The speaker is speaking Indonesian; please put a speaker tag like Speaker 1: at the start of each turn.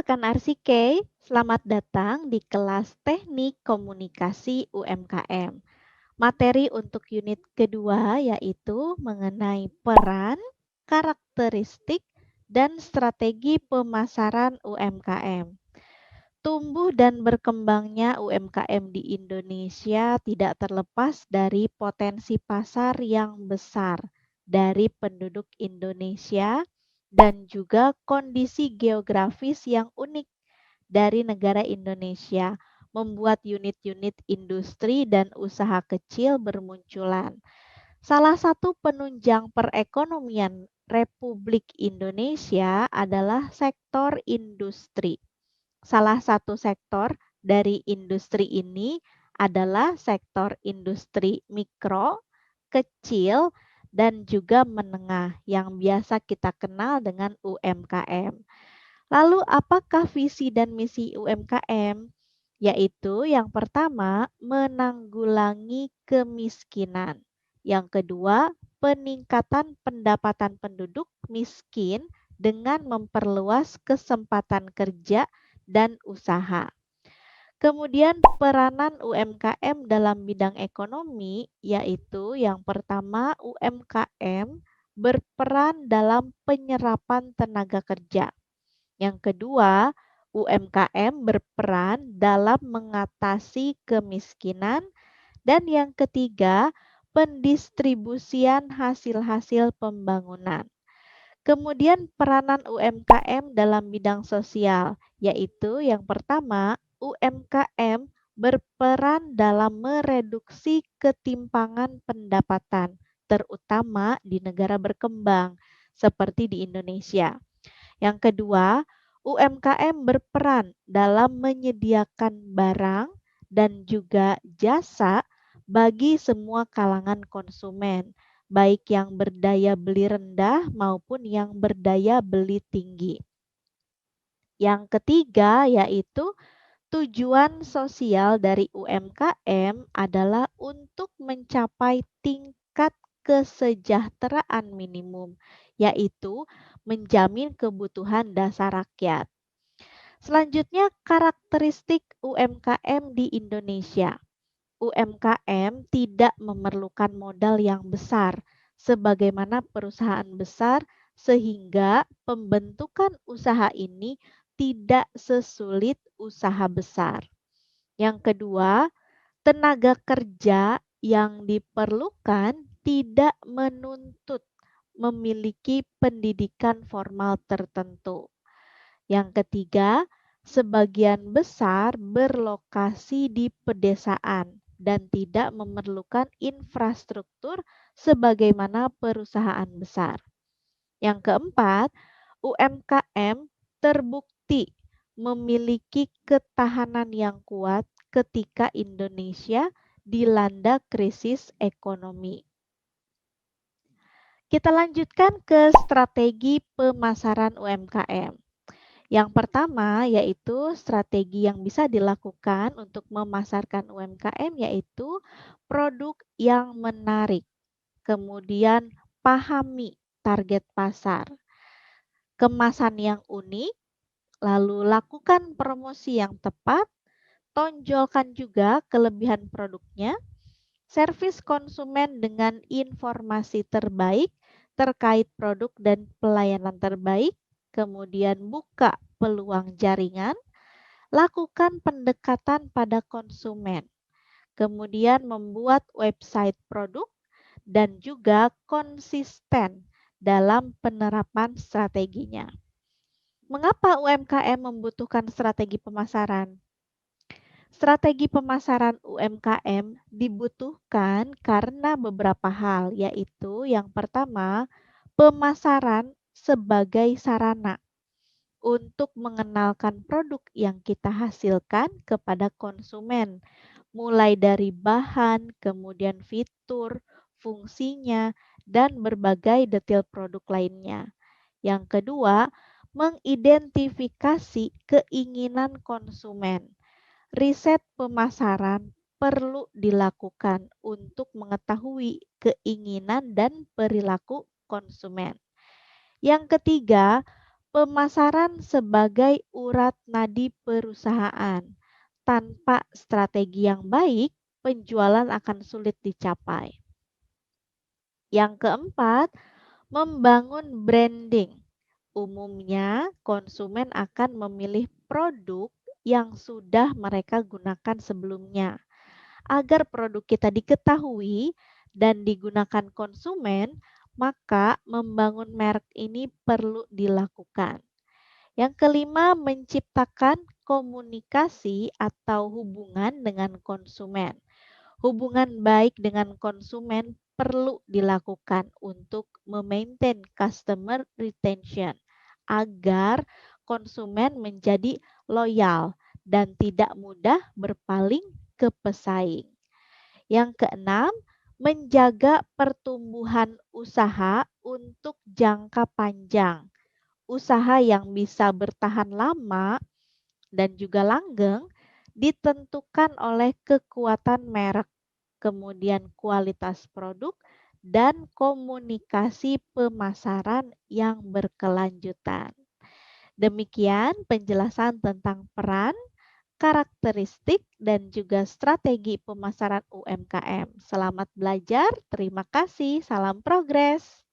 Speaker 1: rekan Arsike, selamat datang di kelas Teknik Komunikasi UMKM. Materi untuk unit kedua yaitu mengenai peran, karakteristik, dan strategi pemasaran UMKM. Tumbuh dan berkembangnya UMKM di Indonesia tidak terlepas dari potensi pasar yang besar dari penduduk Indonesia dan juga kondisi geografis yang unik dari negara Indonesia, membuat unit-unit industri dan usaha kecil bermunculan. Salah satu penunjang perekonomian Republik Indonesia adalah sektor industri. Salah satu sektor dari industri ini adalah sektor industri mikro, kecil, dan juga menengah yang biasa kita kenal dengan UMKM. Lalu apakah visi dan misi UMKM? Yaitu yang pertama, menanggulangi kemiskinan. Yang kedua, peningkatan pendapatan penduduk miskin dengan memperluas kesempatan kerja dan usaha. Kemudian peranan UMKM dalam bidang ekonomi yaitu yang pertama UMKM berperan dalam penyerapan tenaga kerja. Yang kedua, UMKM berperan dalam mengatasi kemiskinan. Dan yang ketiga, pendistribusian hasil-hasil pembangunan. Kemudian peranan UMKM dalam bidang sosial, yaitu yang pertama, UMKM berperan dalam mereduksi ketimpangan pendapatan, terutama di negara berkembang seperti di Indonesia. Yang kedua, UMKM berperan dalam menyediakan barang dan juga jasa bagi semua kalangan konsumen, baik yang berdaya beli rendah maupun yang berdaya beli tinggi. Yang ketiga yaitu tujuan sosial dari UMKM adalah untuk mencapai tingkat kesejahteraan minimum, yaitu menjamin kebutuhan dasar rakyat. Selanjutnya, karakteristik UMKM di Indonesia. UMKM tidak memerlukan modal yang besar sebagaimana perusahaan besar sehingga pembentukan usaha ini tidak sesulit usaha besar. Yang kedua, tenaga kerja yang diperlukan tidak menuntut memiliki pendidikan formal tertentu. Yang ketiga, sebagian besar berlokasi di pedesaan dan tidak memerlukan infrastruktur sebagaimana perusahaan besar. Yang keempat, UMKM terbukti memiliki ketahanan yang kuat ketika Indonesia dilanda krisis ekonomi. Kita lanjutkan ke strategi pemasaran UMKM. Yang pertama yaitu strategi yang bisa dilakukan untuk memasarkan UMKM yaitu produk yang menarik. Kemudian pahami target pasar, kemasan yang unik, lalu lakukan promosi yang tepat, tonjolkan juga kelebihan produknya, servis konsumen dengan informasi terbaik terkait produk dan pelayanan terbaik, kemudian buka peluang jaringan, lakukan pendekatan pada konsumen, kemudian membuat website produk, dan juga konsisten dalam penerapan strateginya. Mengapa UMKM membutuhkan strategi pemasaran? Strategi pemasaran UMKM dibutuhkan karena beberapa hal, yaitu yang pertama, pemasaran sebagai sarana untuk mengenalkan produk yang kita hasilkan kepada konsumen, mulai dari bahan, kemudian fitur, fungsinya, dan berbagai detail produk lainnya. Yang kedua, mengidentifikasi keinginan konsumen. Riset pemasaran perlu dilakukan untuk mengetahui keinginan dan perilaku konsumen. Yang ketiga, Pemasaran sebagai urat nadi perusahaan. Tanpa strategi yang baik, penjualan akan sulit dicapai. Yang keempat, membangun branding. Umumnya, konsumen akan memilih produk yang sudah mereka gunakan sebelumnya. Agar produk kita diketahui dan digunakan konsumen, maka membangun merek ini perlu dilakukan. Yang kelima, menciptakan komunikasi atau hubungan dengan konsumen. Hubungan baik dengan konsumen perlu dilakukan untuk memaintain customer retention agar konsumen menjadi loyal dan tidak mudah berpaling ke pesaing. Yang keenam, menjaga pertumbuhan usaha untuk jangka panjang. Usaha yang bisa bertahan lama dan juga langgeng ditentukan oleh kekuatan merek, kemudian kualitas produk, dan komunikasi pemasaran yang berkelanjutan. Demikian penjelasan tentang peran, karakteristik, dan juga strategi pemasaran UMKM. Selamat belajar, terima kasih, salam progres.